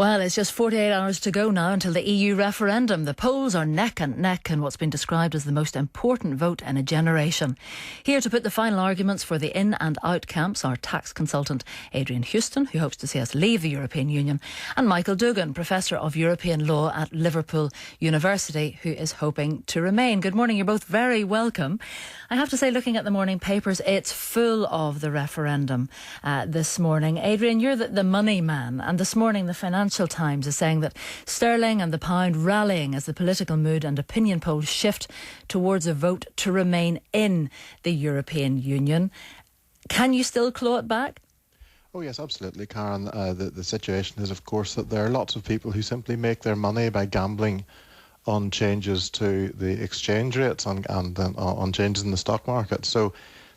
Well, it's just 48 hours to go now until the EU referendum. The polls are neck and neck in what's been described as the most important vote in a generation. Here to put the final arguments for the in and out camps are tax consultant Adrian Huston, who hopes to see us leave the European Union, and Michael Dougan, Professor of European Law at Liverpool University, who is hoping to remain. Good morning, you're both very welcome. I have to say, looking at the morning papers, it's full of the referendum this morning. Adrian, you're the money man, and this morning the Financial Times is saying that sterling and the pound rallying as the political mood and opinion polls shift towards a vote to remain in the European Union. Can you still claw it back? Oh yes, absolutely, Karen. The situation is, of course, that there are lots of people who simply make their money by gambling on changes to the exchange rates and on changes in the stock market. So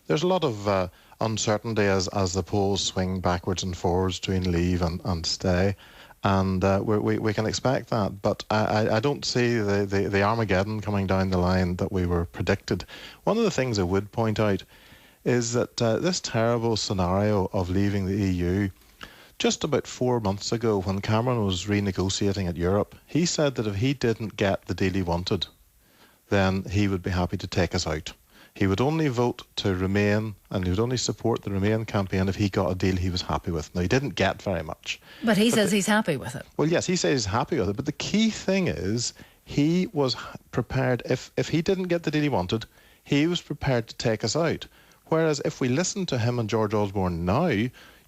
there's a lot of uncertainty as the polls swing backwards and forwards between leave and stay. And we can expect that, but I don't see the Armageddon coming down the line that we were predicted. One of the things I would point out is that this terrible scenario of leaving the EU, just about 4 months ago when Cameron was renegotiating at Europe, he said that if he didn't get the deal he wanted, then he would be happy to take us out. He would only vote to remain, and he would only support the Remain campaign if he got a deal he was happy with. Now, he didn't get very much. But he says he's happy with it. Well, yes, he says he's happy with it. But the key thing is he was prepared, if he didn't get the deal he wanted, he was prepared to take us out. Whereas if we listen to him and George Osborne now,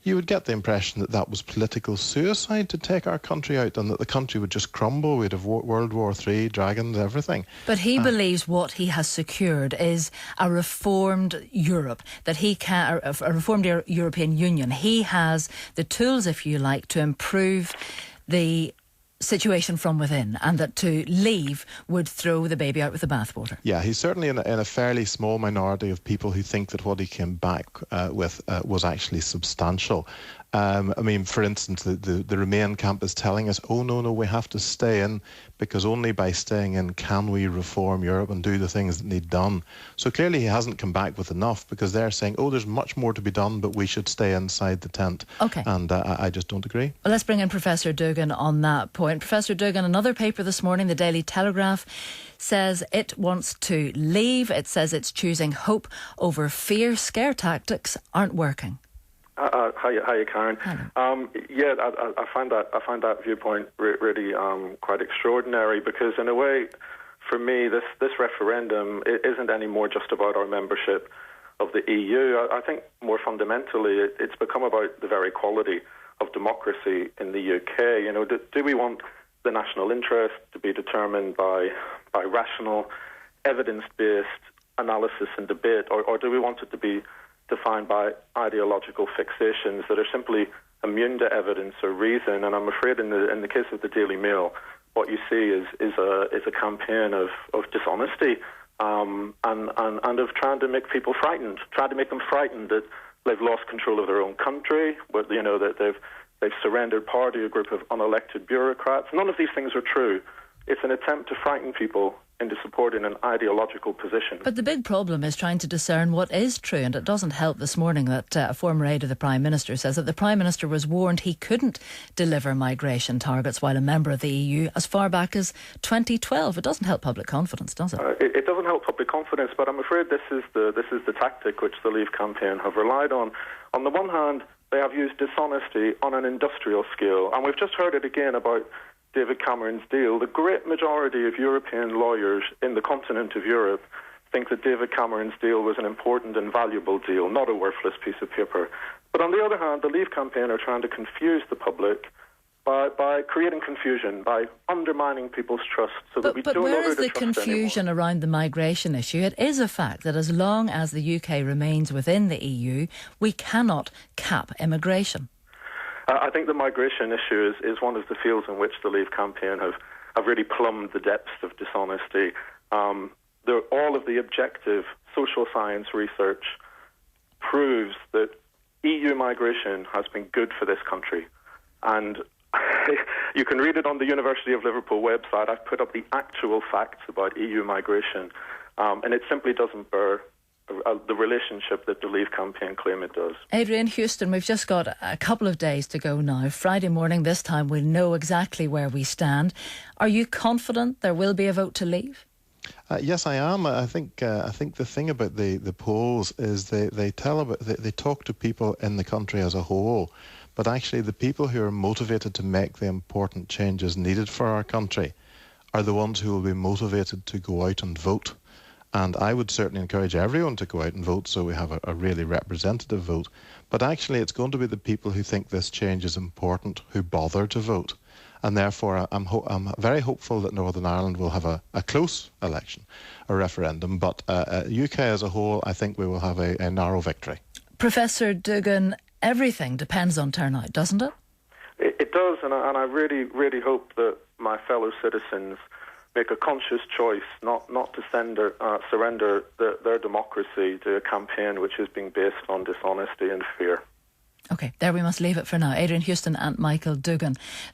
you would get the impression that that was political suicide to take our country out and that the country would just crumble. We'd have World War III, dragons, everything. But he believes what he has secured is a reformed Europe, that he can, a reformed European Union. He has the tools, if you like, to improve the situation from within, and that to leave would throw the baby out with the bathwater. Yeah, he's certainly in a fairly small minority of people who think that what he came back with was actually substantial. I mean, for instance, the Remain camp is telling us, oh, no, we have to stay in because only by staying in can we reform Europe and do the things that need done. So clearly he hasn't come back with enough because they're saying, oh, there's much more to be done, but we should stay inside the tent. Okay. And I just don't agree. Well, let's bring in Professor Dougan on that point. Professor Dougan, another paper this morning, the Daily Telegraph, says it wants to leave. It says it's choosing hope over fear. Scare tactics aren't working. Hi, Karen. Yeah, I find that viewpoint really quite extraordinary because, in a way, for me, this referendum isn't anymore just about our membership of the EU. I think more fundamentally, it's become about the very quality of democracy in the UK. You know, do we want the national interest to be determined by rational, evidence-based analysis and debate, or do we want it to be defined by ideological fixations that are simply immune to evidence or reason? And I'm afraid in the case of the Daily Mail, what you see is a campaign of dishonesty and of trying to make people frightened, trying to make them frightened that they've lost control of their own country, but you know that they've surrendered power to a group of unelected bureaucrats. None of these things are true. It's an attempt to frighten people into supporting an ideological position. But the big problem is trying to discern what is true, and it doesn't help this morning that a former aide of the Prime Minister says that the Prime Minister was warned he couldn't deliver migration targets while a member of the EU as far back as 2012. It doesn't help public confidence, does it? It doesn't help public confidence, but I'm afraid this is the tactic which the Leave campaign have relied on. On the one hand, they have used dishonesty on an industrial scale, and we've just heard it again about David Cameron's deal. The great majority of European lawyers in the continent of Europe think that David Cameron's deal was an important and valuable deal, not a worthless piece of paper. But on the other hand, the Leave campaign are trying to confuse the public by creating confusion, by undermining people's trust so that we don't know who to trust anymore. But where is the confusion around the migration issue? It is a fact that as long as the UK remains within the EU, we cannot cap immigration. I think the migration issue is one of the fields in which the Leave campaign have really plumbed the depths of dishonesty. All of the objective social science research proves that EU migration has been good for this country. And you can read it on the University of Liverpool website. I've put up the actual facts about EU migration, and it simply doesn't bear the relationship that the Leave campaign claim it does. Adrian Huston, we've just got a couple of days to go now. Friday morning this time we'll know exactly where we stand. Are you confident there will be a vote to leave? Yes, I am. I think the thing about the polls is they talk to people in the country as a whole, but actually the people who are motivated to make the important changes needed for our country are the ones who will be motivated to go out and vote. And I would certainly encourage everyone to go out and vote so we have a really representative vote. But actually it's going to be the people who think this change is important who bother to vote. And therefore I'm very hopeful that Northern Ireland will have a close election, a referendum. But UK as a whole, I think we will have a narrow victory. Professor Dougan, everything depends on turnout, doesn't it? It does, and I really, really hope that my fellow citizens make a conscious choice not to surrender their democracy to a campaign which is being based on dishonesty and fear. OK, there we must leave it for now. Adrian Huston and Michael Dougan.